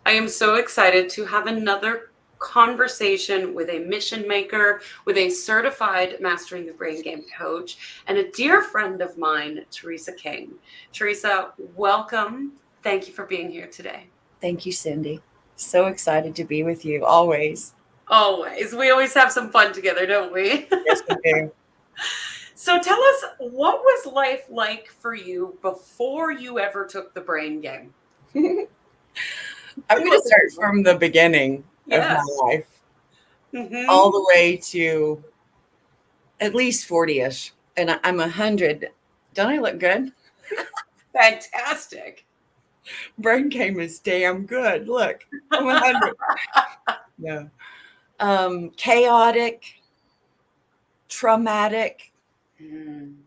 I am so excited to have another conversation with a mission maker, with a certified Mastering the Brain Game coach, and a dear friend of mine, Theresa King. Theresa, welcome. Thank you for being here today. Thank you, Cindy. So excited to be with you always. Always. We always have some fun together, don't we? Yes, we do. So tell us, what was life like for you before you ever took the brain game? I'm It going to wasn't start too long. from the beginning of my Yes. life, Mm-hmm. all the way to at least 40-ish. And I'm 100. Don't I look good? Fantastic. Brain game is damn good. Look, I'm 100. Yeah. Chaotic, traumatic, Mm,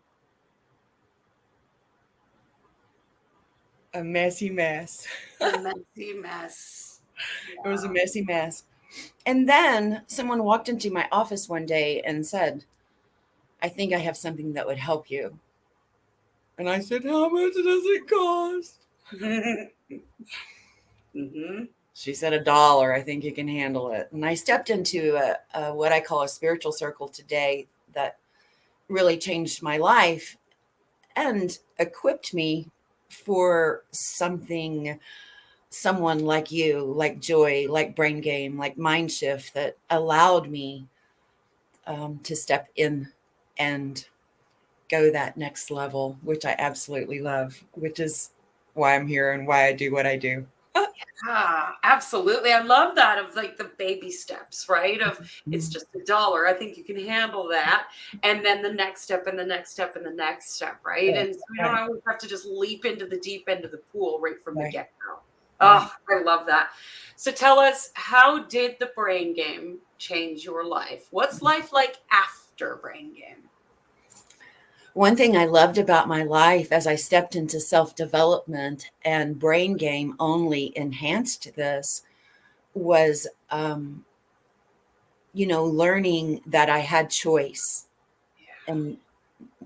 a messy mess. a messy mess. It was a Wow. messy mess. And then someone walked into my office one day and said, I think I have something that would help you. And I said, how much does it cost? Mm-hmm. She said, $1. I think you can handle it. And I stepped into what I call a spiritual circle today that really changed my life and equipped me for someone like you, like Joy, like Brain Game, like Mind Shift, that allowed me to step in and go that next level, which I absolutely love, which is why I'm here and why I do what I do. Ah, absolutely. I love that of like the baby steps, right? Of it's just $1. I think you can handle that. And then the next step and the next step and the next step, right? Right, And so we don't right, always have to just leap into the deep end of the pool right from the right, get-go. right. Oh, I love that. So tell us, how did the brain game change your life? What's life like after brain game? One thing I loved about my life as I stepped into self development and brain game only enhanced this was, learning that I had choice. And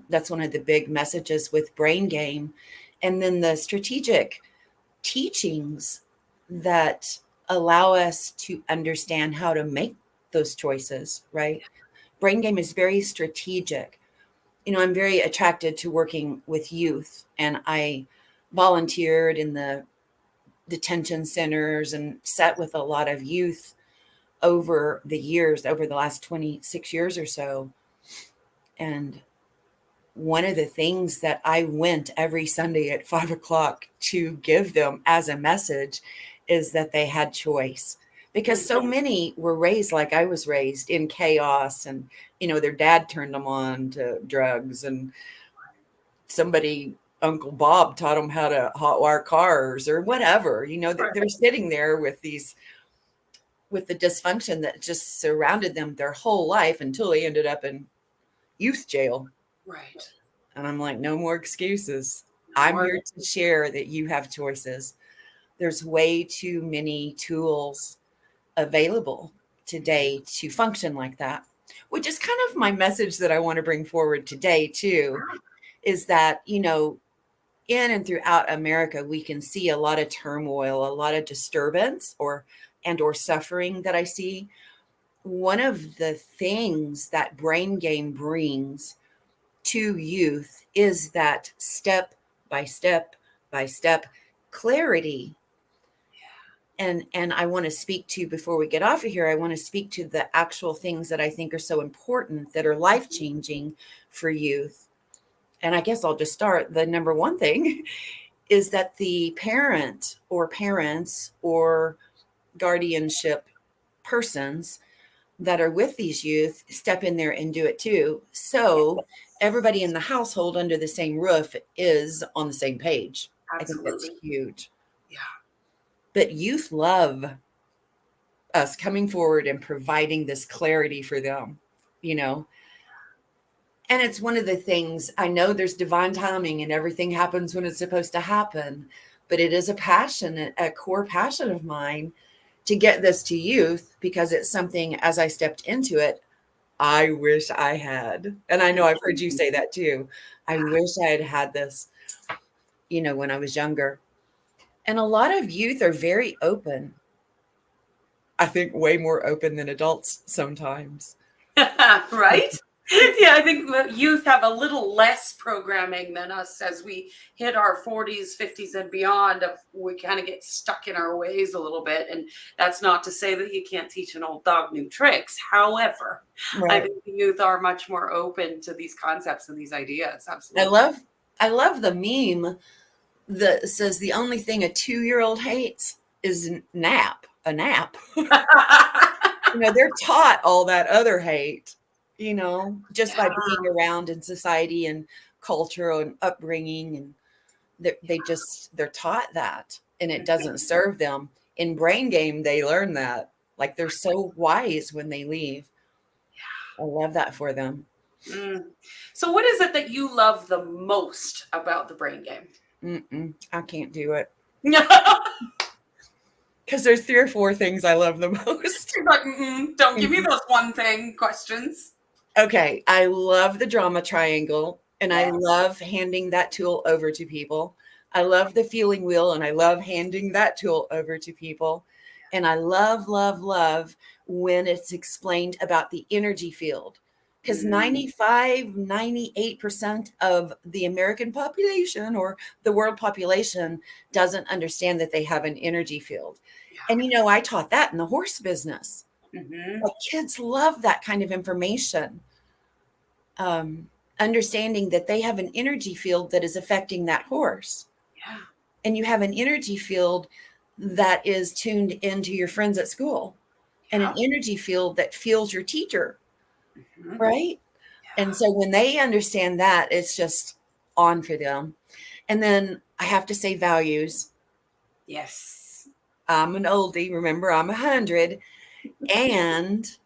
that's one of the big messages with brain game. And then the strategic teachings that allow us to understand how to make those choices, right? Brain game is very strategic. I'm very attracted to working with youth, and I volunteered in the detention centers and sat with a lot of youth over the years, over the last 26 years or so. And one of the things that I went every Sunday at 5 o'clock to give them as a message is that they had choice. Because so Mhm. many were raised like I was raised in chaos, and their dad turned them on to drugs, and somebody, Uncle Bob, taught them how to hotwire cars or whatever. They're Right. sitting there with the dysfunction that just surrounded them their whole life until they ended up in youth jail. Right. And I'm like, no more excuses. No I'm more. here to share that you have choices. There's way too many tools available today to function like that, which is kind of my message that I want to bring forward today, too, is that, in and throughout America, we can see a lot of turmoil, a lot of disturbance or suffering that I see. One of the things that brain game brings to youth is that step by step by step clarity. And I want to speak to, before we get off of here, I want to speak to the actual things that I think are so important, that are life changing for youth. And I guess I'll just start. The number one thing is that the parent or parents or guardianship persons that are with these youth step in there and do it too. So everybody in the household under the same roof is on the same page. I think that's Absolutely. huge. Yeah. But youth love us coming forward and providing this clarity for them, you know. And it's one of the things, I know there's divine timing and everything happens when it's supposed to happen, but it is a passion, a core passion of mine to get this to youth, because it's something, as I stepped into it, I wish I had. And I know I've heard you say that too. I wish I had had this, when I was younger. And a lot of youth are very open. I think, way more open than adults sometimes. Right? Yeah, I think the youth have a little less programming than us as we hit our 40s, 50s, and beyond. Of we kind of get stuck in our ways a little bit, and that's not to say that you can't teach an old dog new tricks. However, I Right. think the youth are much more open to these concepts and these ideas. I Absolutely. love I love the meme that says the only thing a 2-year-old hates is a nap. They're taught all that other hate, just by Yeah. being around in society and culture and upbringing. And they're taught that, and it doesn't serve them. In Brain Game, they learn that. Like, they're so wise when they leave. I love that for them. Mm. So, what is it that you love the most about the brain game? I can't do it She's because there's 3 or 4 things I love the most. like, don't give me those one thing questions. Okay, I love the drama triangle, and I Yeah. love handing that tool over to people. I love the feeling wheel, and I love handing that tool over to people. And I love, love, love when it's explained about the energy field. Because Mm, 98% of the American population or the world population doesn't understand that they have an energy field. And, I taught that in the horse business. hmm. Like, kids love that kind of information. Understanding that they have an energy field that is affecting that horse. Yeah. And you have an energy field that is tuned into your friends at school, and an Yeah. energy field that feels your teacher, Mhm. right? And so when they understand that, it's just on for them. And then I have to say values. Yes. I'm an oldie. Remember, I'm 100. And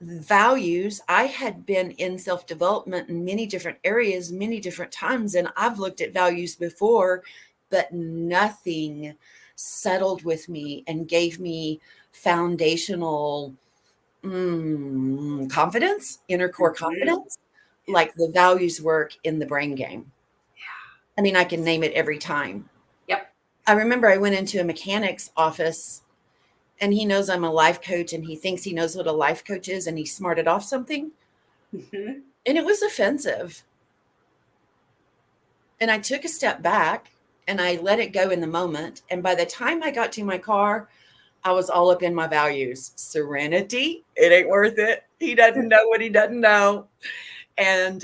values, I had been in self-development in many different areas many different times, and I've looked at values before, but nothing settled with me and gave me foundational confidence, inner core Mhm. confidence, like the values work in the brain game. I mean, I can name it every time. Yep. I remember I went into a mechanic's office, and he knows I'm a life coach, and he thinks he knows what a life coach is, and he smarted off something. Mhm. And it was offensive. And I took a step back and I let it go in the moment. And by the time I got to my car, I was all up in my values. Serenity, it ain't worth it. He doesn't know what he doesn't know. And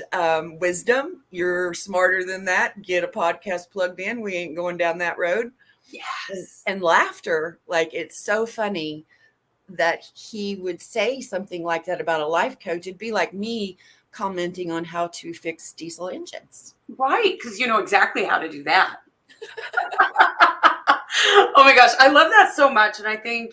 wisdom, you're smarter than that. Get a podcast plugged in. We ain't going down that road. Yes. And laughter, like, it's so funny that he would say something like that about a life coach. It'd be like me commenting on how to fix diesel engines. Right, because you know exactly how to do that. Oh my gosh, I love that so much. And I think,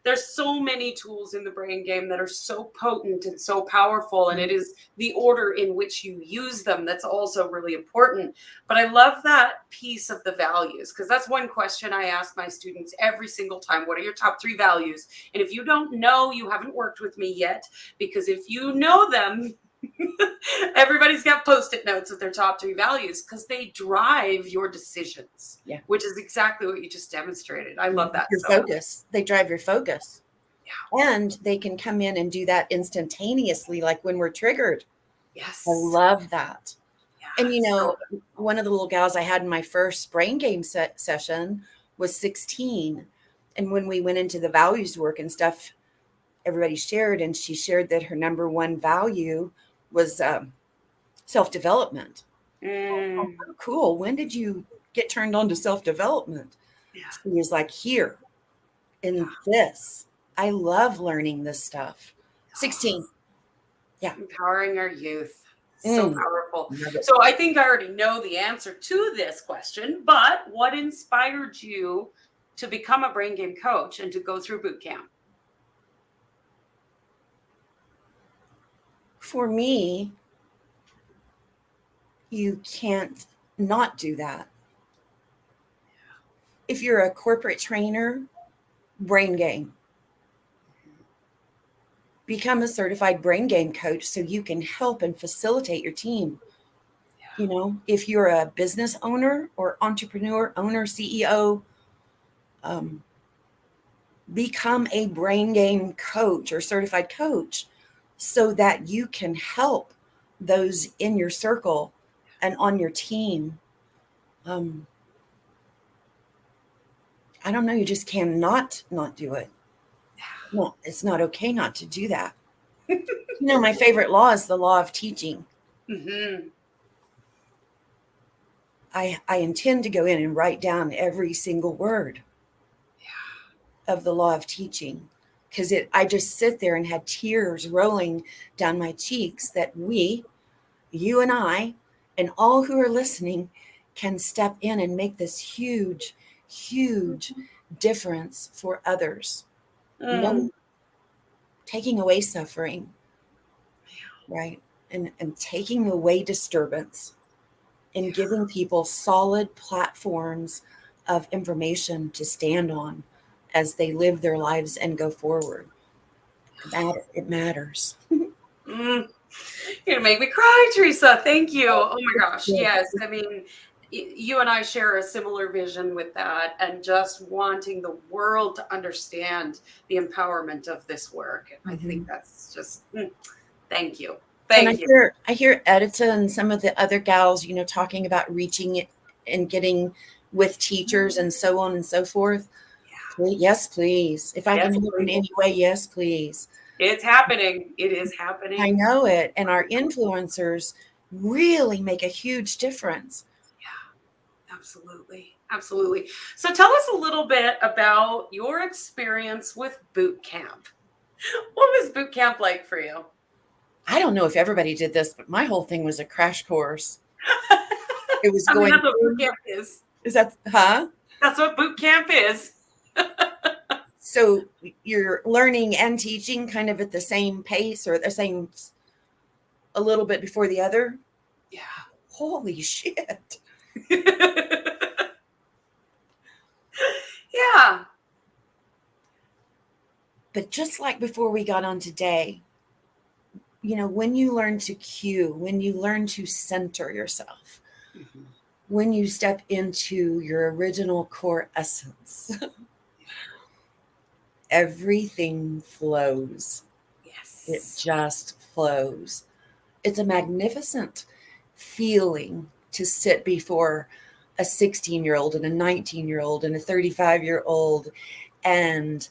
there's so many tools in the brain game that are so potent and so powerful. And it is the order in which you use them that's also really important. But I love that piece of the values because that's one question I ask my students every single time. What are your top 3 values? And if you don't know, you haven't worked with me yet, because if you know them, everybody's got post-it notes with their top 3 values because they drive your decisions, Yeah. which is exactly what you just demonstrated. I love that Your so much. focus. They drive your focus. Yeah. And they can come in and do that instantaneously, like when we're triggered. I Yes. love that. And, Yeah. So one of the little gals I had in my first brain game session was 16. And when we went into the values work and stuff, everybody shared, and she shared that her number one value was self-development. Oh, mm, cool. When did you get turned on to self-development? yeah. She was like, here in this. I love learning this stuff. 16. Yeah. Empowering our youth. So Mm. powerful. Love it. So I think I already know the answer to this question, but what inspired you to become a brain game coach and to go through boot camp? For me, you can't not do that. If you're a corporate trainer, brain game. Become a certified brain game coach so you can help and facilitate your team. If you're a business owner or entrepreneur, owner, CEO, become a brain game coach or certified coach so that you can help those in your circle and on your team. um, I don't know, you just cannot not do it. No, it's not okay not to do that. My favorite law is the law of teaching. Mm-hmm. I intend to go in and write down every single word of the law of teaching, because I just sit there and had tears rolling down my cheeks that you and I, and all who are listening can step in and make this huge, huge difference for others. Mm. One, taking away suffering, right? And taking away disturbance and giving people solid platforms of information to stand on as they live their lives and go forward. It matters. Mm. You're gonna make me cry, Theresa. Thank you. Oh my gosh. Yes. I mean, you and I share a similar vision with that, and just wanting the world to understand the empowerment of this work. I think Mhm. that's just, thank you. And Thank you. I hear Edita and some of the other gals, talking about reaching it and getting with teachers and so on and so forth. Yes, please. If I can Yes, help in please. any way, yes, please. It's happening. It is I happening. know it. And our influencers really make a huge difference. Absolutely. Absolutely. So tell us a little bit about your experience with boot camp. What was boot camp like for you? I don't know if everybody did this, but my whole thing was a crash course. It was I mean, going that's what boot through, camp is. is that, huh? That's what boot camp is. So you're learning and teaching kind of at the same pace or the same, a little bit before the other. Yeah. Holy shit. Yeah. But just like before we got on today, when you learn to cue, when you learn to center yourself, Mhm. when you step into your original core essence, everything flows. It Yes. just flows. It's a magnificent feeling to sit before a 16-year-old and a 19-year-old and a 35-year-old and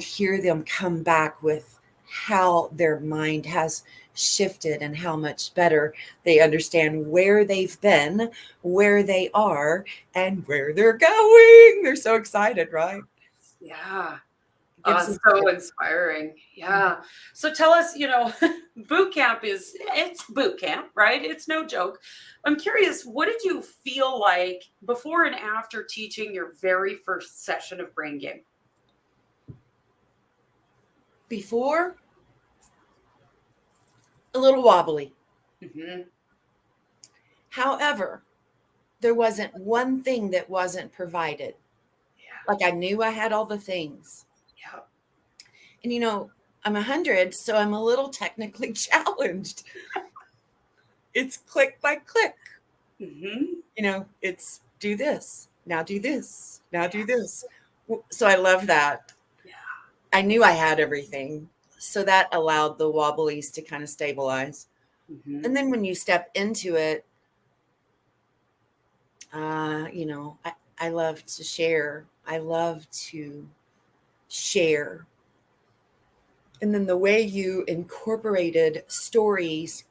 hear them come back with how their mind has shifted and how much better they understand where they've been, where they are, and where they're going. They're so excited, right? Yeah. It Oh, gives it's them. so inspiring. Yeah. So tell us, boot camp it's boot camp, right? It's no joke. I'm curious, what did you feel like before and after teaching your very first session of Brain Game? Before, a little wobbly. Hmm. However, there wasn't one thing that wasn't provided. Yeah. Like I knew I had all the things. Yeah. And I'm 100, so I'm a little technically challenged. It's click by click. Hmm. It's do this, now do this, now do this. So I love that. Yeah. I knew I had everything. So that allowed the wobblies to kind of stabilize. Hmm. And then when you step into it, I love to share. I love to share. And then the way you incorporated stories,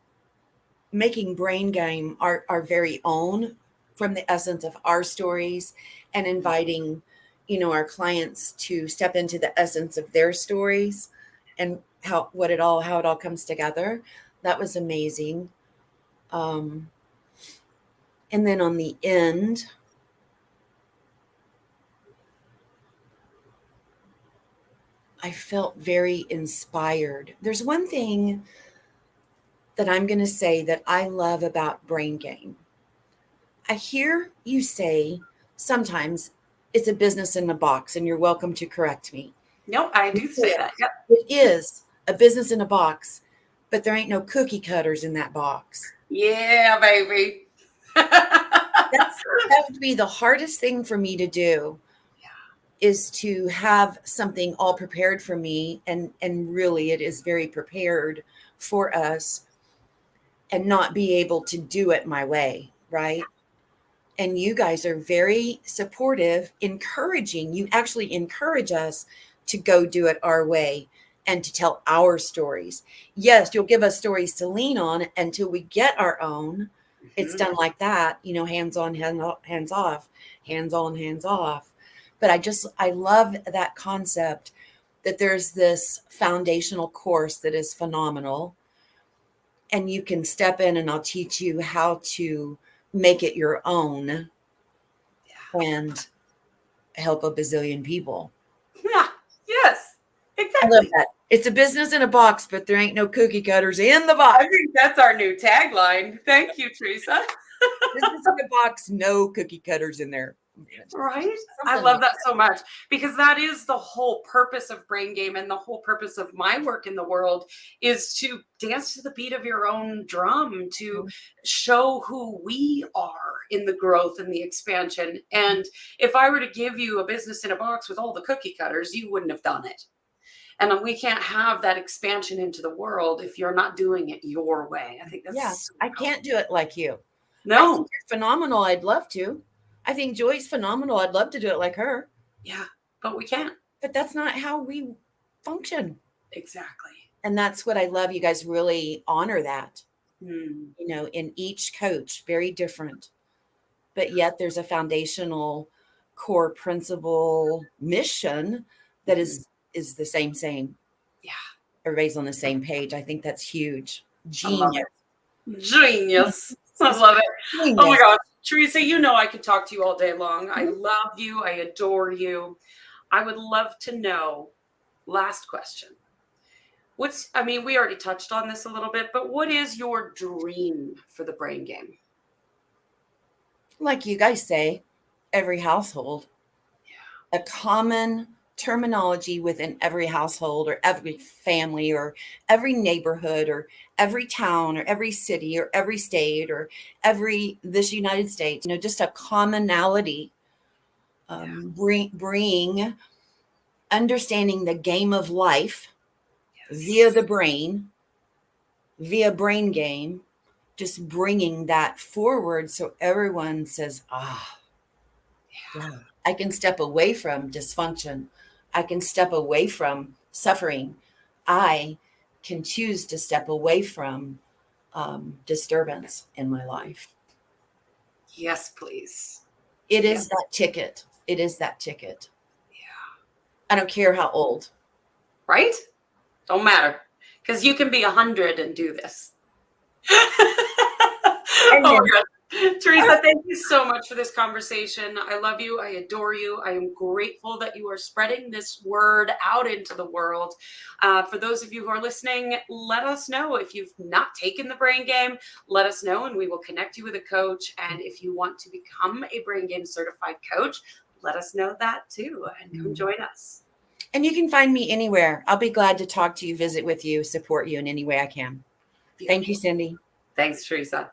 making Brain Game our very own from the essence of our stories and inviting, our clients to step into the essence of their stories and how it all comes together. That was amazing. Um, and then on the end, I felt very inspired. There's one thing that I'm going to say that I love about Brain Game. I hear you say sometimes it's a business in a box, and you're welcome to correct me. No, I do say that. Yep. It is a business in a box, but there ain't no cookie cutters in that box. Yeah, baby. That would be the hardest thing for me to do is to have something all prepared for me, and really it is very prepared for us, and not be able to do it my way, right? And you guys are very supportive, encouraging. You actually encourage us to go do it our way and to tell our stories. Yes, you'll give us stories to lean on until we get our own. It's done like that, hands on, hands off, hands on, hands off. But I love that concept that there's this foundational course that is phenomenal. And you can step in and I'll teach you how to make it your own and help a bazillion people. Yeah. Yes. I Exactly. love that. It's a business in a box, but there ain't no cookie cutters in the box. I think that's our new tagline. Thank you, Theresa. Business in a box, no cookie cutters in there. Right? I Something love like that so much, because that is the whole purpose of Brain Game, and the whole purpose of my work in the world is to dance to the beat of your own drum, to show who we are in the growth and the expansion. And if I were to give you a business in a box with all the cookie cutters, you wouldn't have done it. And we can't have that expansion into the world if you're not doing it your way. I think that's so I can't do it like you. I No. think you're phenomenal. I'd love to. I think Joy's phenomenal. I'd love to do it like her. Yeah, but we can't. But that's not how we function. Exactly. And that's what I love. You guys really honor that. Hmm. In each coach, very different. But yet there's a foundational core principle mission that is the same. Yeah. Everybody's on the same page. I think that's huge. I love Genius. it. Genius. I love it. Genius. Oh my gosh. Teresa, I could talk to you all day long. I love you. I adore you. I would love to know, last question. We already touched on this a little bit, but what is your dream for the Brain Game? Like you guys say, every household. Yeah. A common terminology within every household or every family or every neighborhood or every town or every city or every state or this United States, just a commonality. Bring understanding the game of life via the brain, via Brain Game, just bringing that forward so everyone says, yeah, I can step away from dysfunction. I can step away from suffering. I can choose to step away from disturbance in my life. Yes, please. It is that ticket. It is that ticket. Yeah. I don't care how old. Right? Don't matter. Because you can be 100 and do this. Oh my God. Theresa, thank you so much for this conversation. I love you. I adore you. I am grateful that you are spreading this word out into the world. For those of you who are listening, let us know if you've not taken the Brain Game. Let us know, and we will connect you with a coach. And if you want to become a Brain Game certified coach, let us know that too, and come join us. And you can find me anywhere. I'll be glad to talk to you, visit with you, support you in any way I can. Beautiful. Thank you, Cindy. Thanks, Theresa.